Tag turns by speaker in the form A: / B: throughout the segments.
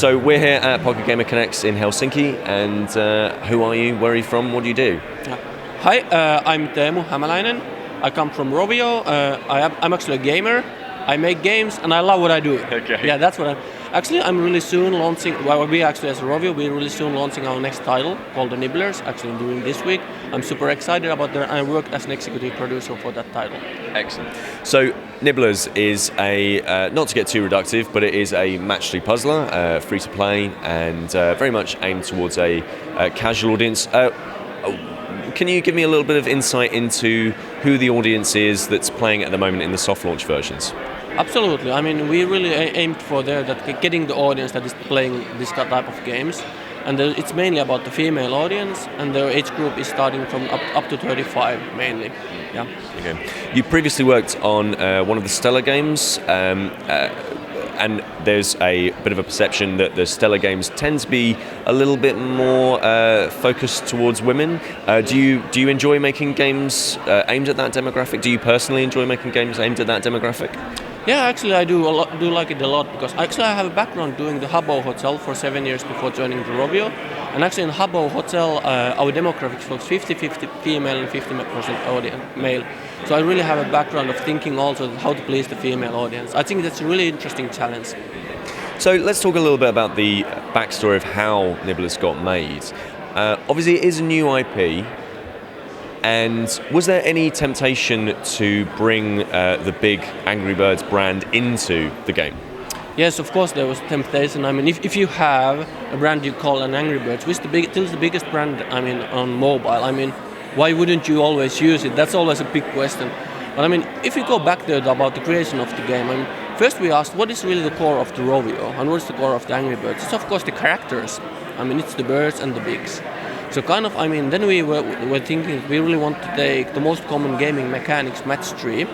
A: So we're here at Pocket Gamer Connects in Helsinki, and who are you, where are you from, what do you do?
B: Hi, I'm Teemu, Hämäläinen. I come from Rovio. I'm actually a gamer. I make games and I love what I do.
A: Okay.
B: Yeah, that's what I'm really soon launching, we actually as a Rovio, we're really soon launching our next title called the Nibblers, actually during this week. I'm super excited about that. I worked as an executive producer for that title.
A: Excellent. So Nibblers is not to get too reductive, but it is a match 3 puzzler, free to play, and very much aimed towards a casual audience. Can you give me a little bit of insight into who the audience is that's playing at the moment in the soft launch versions?
B: Absolutely. I mean, we really aimed for getting the audience that is playing this type of games. And it's mainly about the female audience, and their age group is starting from up to 35 mainly. Yeah.
A: Okay. You previously worked on one of the Stellar games, and there's a bit of a perception that the Stellar games tend to be a little bit more focused towards women. Do you enjoy making games aimed at that demographic? Do you personally enjoy making games aimed at that demographic?
B: Yeah, actually I do like it a lot, because actually I have a background doing the Habbo Hotel for 7 years before joining the Rovio. And actually in Habbo Hotel our demographics was 50-50 female and 50% audience male. So I really have a background of thinking also how to please the female audience. I think that's a really interesting challenge.
A: So let's talk a little bit about the backstory of how Nibblers got made. Obviously it is a new IP. And was there any temptation to bring the big Angry Birds brand into the game?
B: Yes, of course there was temptation. I mean, if you have a brand you call an Angry Birds, which is the biggest brand, I mean, on mobile, I mean, why wouldn't you always use it? That's always a big question. But I mean, if you go back there about the creation of the game, I mean, first we asked what is really the core of the Rovio and what is the core of the Angry Birds? It's of course the characters. I mean, it's the birds and the bigs. So kind of, I mean, then we were thinking we really want to take the most common gaming mechanics, match 3.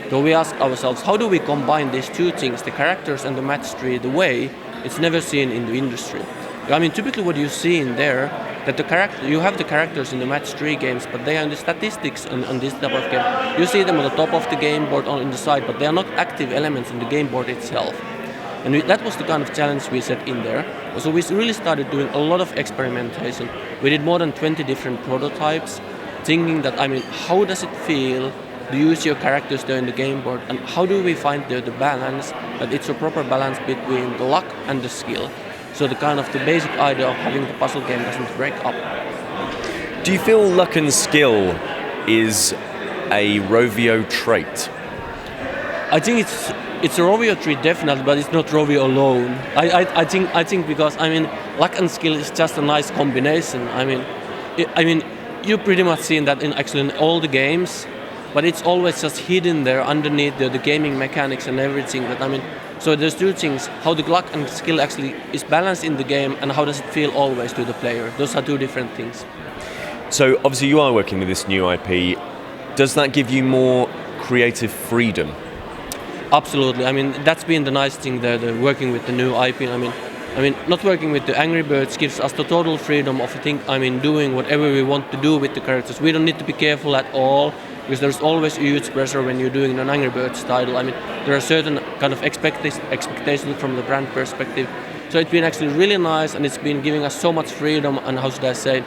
B: So we asked ourselves, how do we combine these two things, the characters and the match 3, the way it's never seen in the industry? I mean, typically what you see in there, that you have the characters in the match 3 games, but they are in the statistics on this type of game. You see them on the top of the game board on the side, but they are not active elements in the game board itself. And that was the kind of challenge we set in there. So we really started doing a lot of experimentation. We did more than 20 different prototypes, thinking that, I mean, how does it feel to use your characters there in the game board, and how do we find the balance, that it's a proper balance between the luck and the skill. So the kind of the basic idea of having the puzzle game doesn't break up.
A: Do you feel luck and skill is a Rovio trait?
B: I think it's a Rovio trait definitely, but it's not Rovio alone. I think because, I mean, luck and skill is just a nice combination. I mean you've pretty much seen that in all the games, but it's always just hidden there underneath the gaming mechanics and everything. That, I mean, so there's two things: how the luck and skill actually is balanced in the game, and how does it feel always to the player. Those are two different things.
A: So obviously you are working with this new IP. Does that give you more creative freedom?
B: Absolutely. I mean, that's been the nice thing there, working with the new IP. I mean, not working with the Angry Birds gives us the total freedom of doing whatever we want to do with the characters. We don't need to be careful at all, because there's always a huge pressure when you're doing an Angry Birds title. I mean, there are certain kind of expectations from the brand perspective. So it's been actually really nice, and it's been giving us so much freedom and, how should I say,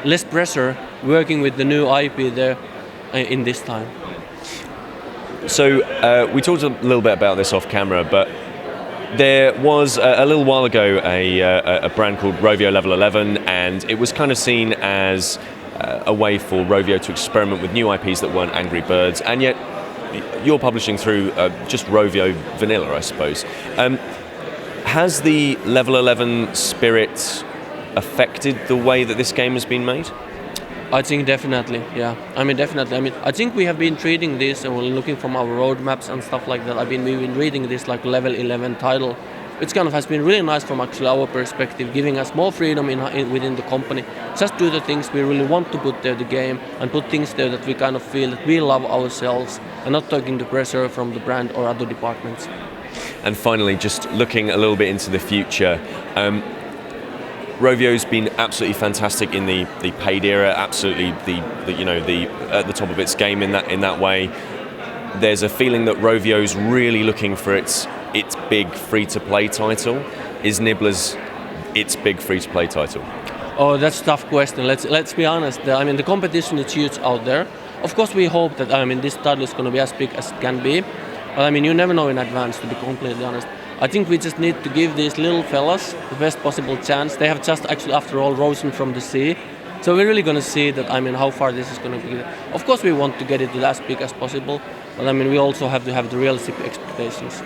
B: less pressure working with the new IP there in this time.
A: So we talked a little bit about this off camera, but there was a little while ago a brand called Rovio Level 11, and it was kind of seen as a way for Rovio to experiment with new IPs that weren't Angry Birds, and yet you're publishing through just Rovio Vanilla, I suppose. Has the Level 11 spirit affected the way that this game has been made?
B: I think definitely, yeah. I mean, definitely. I mean, I think we have been treating this, and we're looking from our roadmaps and stuff like that. We've been reading this like Level 11 title. It kind of has been really nice from actually our perspective, giving us more freedom within the company. Just do the things we really want to put there, the game, and put things there that we kind of feel that we love ourselves, and not taking the pressure from the brand or other departments.
A: And finally, just looking a little bit into the future, Rovio's been absolutely fantastic in the paid era, absolutely the at the top of its game in that way. There's a feeling that Rovio's really looking for its big free-to-play title. is Nibblers its big free-to-play title?
B: Oh, that's a tough question. Let's be honest. I mean, the competition is huge out there. Of course, we hope that this title is going to be as big as it can be. But I mean, you never know in advance, to be completely honest. I think we just need to give these little fellas the best possible chance. They have just actually, after all, risen from the sea. So we're really going to see that, how far this is going to be. Of course, we want to get it as big as possible. But we also have to have the realistic expectations.